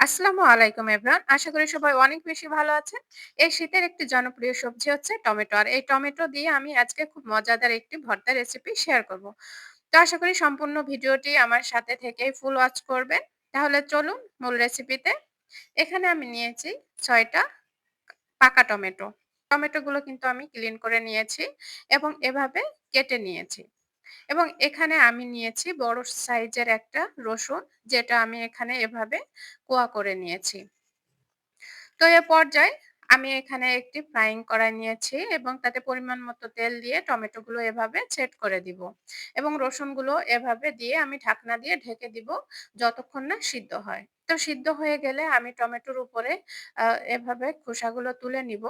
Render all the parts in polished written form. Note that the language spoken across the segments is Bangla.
আসসালামু আলাইকুম এভরিওয়ান। আশা করি সবাই অনেক বেশি ভালো আছেন। এই শীতের একটি জনপ্রিয় সবজি হচ্ছে টমেটো। আর এই টমেটো দিয়ে আমি আজকে খুব মজাদার একটি ভর্তা রেসিপি শেয়ার করব। তো আশা করি সম্পূর্ণ ভিডিওটি আমার সাথে থেকেই ফুল ওয়াচ করবেন। তাহলে চলুন মূল রেসিপিতে। এখানে আমি নিয়েছি ৬ টা পাকা টমেটো। টমেটোগুলো কিন্তু আমি ক্লিন করে নিয়েছি এবং এভাবে কেটে নিয়েছি। এবং এখানে আমি নিয়েছি বড় সাইজের একটা রসুন, যেটা আমি এখানে এভাবে কোয়া করে নিয়েছি। তো এ পর্যায়ে আমি এখানে একটি ফ্রাইং কড়াই নিয়েছি এবং তাতে পরিমাণ মতো তেল দিয়ে টমেটোগুলো এভাবে সেট করে দিব এবং রসুনগুলো এভাবে দিয়ে আমি ঢাকনা দিয়ে ঢেকে দিব যতক্ষণ না সিদ্ধ হয়। তো সিদ্ধ হয়ে গেলে আমি টমেটোর উপরে এভাবে খোসাগুলো তুলে নিব।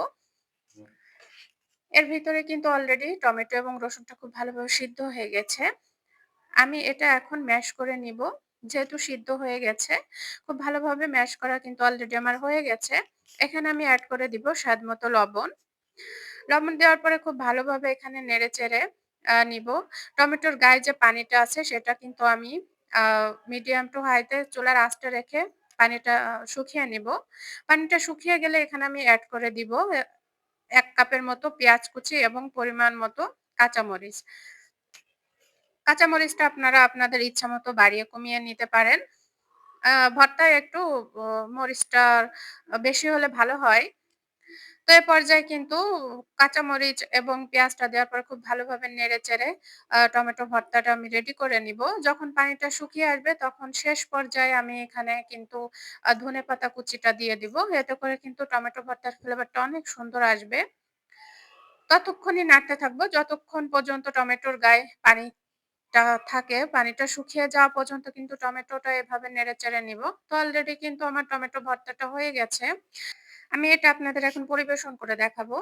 এর ভিতরে কিন্তু অলরেডি টমেটো এবং রসুনটা খুব ভালোভাবে সিদ্ধ হয়ে গেছে। আমি এটা এখন ম্যাশ করে নিব। যেহেতু সিদ্ধ হয়ে গেছে, খুব ভালোভাবে ম্যাশ করা কিন্তু অলরেডি আমার হয়ে গেছে। এখানে আমি এড করে দিব স্বাদমতো লবণ। লবণ দেওয়ার পরে খুব ভালোভাবে এখানে নেড়েচেড়ে নিব। টমেটোর গায়ে যে পানিটা আছে সেটা কিন্তু আমি আ মিডিয়াম টু হাইতে চুলার আঁচটা রেখে পানিটা শুকিয়ে নিব। পানিটা শুকিয়ে গেলে এখানে আমি এড করে দিব ১ কাপের মতো পেঁয়াজ কুচি এবং পরিমাণ মতো কাঁচামরিচ। কাঁচামরিচটা আপনারা আপনাদের ইচ্ছামতো বাড়িয়ে কমিয়ে নিতে পারেন। ভর্তায় একটু ও মরিচটা বেশি হলে ভালো হয়। তো এ পর্যায়ে কিন্তু কাঁচামরিচ এবং পেঁয়াজটা দেওয়ার পর খুব ভালোভাবে নেড়েচেড়ে টমেটো ভর্তাটা আমি রেডি করে নিব। যখন পানিটা শুকিয়ে আসবে তখন শেষ পর্যায়ে আমি এখানে কিন্তু ধনেপাতা কুচিটা দিয়ে দিব। এতে করে কিন্তু টমেটো ভর্তার ফ্লেভারটা অনেক সুন্দর আসবে। ততক্ষণই নাড়তে থাকবো যতক্ষণ পর্যন্ত টমেটোর গায়ে পানিটা থাকে। পানিটা শুকিয়ে যাওয়া পর্যন্ত কিন্তু টমেটোটা এভাবে নেড়েচেড়ে নিব। তো অলরেডি কিন্তু আমার টমেটো ভর্তাটা হয়ে গেছে। আমি এটা আপনাদের এখন পরিবেশন করে দেখাবো।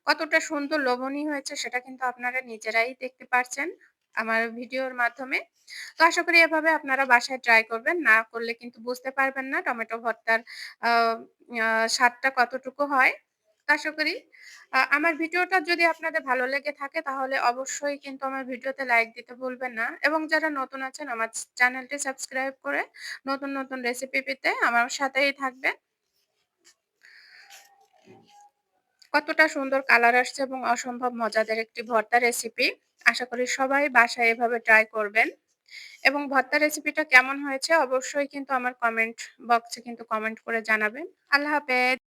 কতটা সুন্দর লোভনীয় হয়েছে সেটা কিন্তু আপনারা নিজেরাই দেখতে পারছেন আমার ভিডিওর মাধ্যমে। তো আশা করি এভাবে আপনারা বাসায় ট্রাই করবেন। না করলে কিন্তু বুঝতে পারবেন না টমেটো ভর্তার আ আ স্বাদটা কতটুকু হয়। তো আশা করি আমার ভিডিওটা যদি আপনাদের ভালো লেগে থাকে তাহলে অবশ্যই কিন্তু আমার ভিডিওতে লাইক দিতে ভুলবেন না এবং যারা নতুন আছেন আমার চ্যানেলটি সাবস্ক্রাইব করে নতুন, নতুন রেসিপি পেতে আমার সাথেই থাকবেন। কতটা সুন্দর কালার আসছে এবং অসম্ভব মজাদার একটি ভর্তা রেসিপি। আশা করি সবাই বাসায় এভাবে ট্রাই করবেন এবং ভর্তা রেসিপিটা কেমন হয়েছে অবশ্যই কিন্তু আমার কমেন্ট বক্সে কিন্তু কমেন্ট করে জানাবেন। আল্লাহ হাফেজ।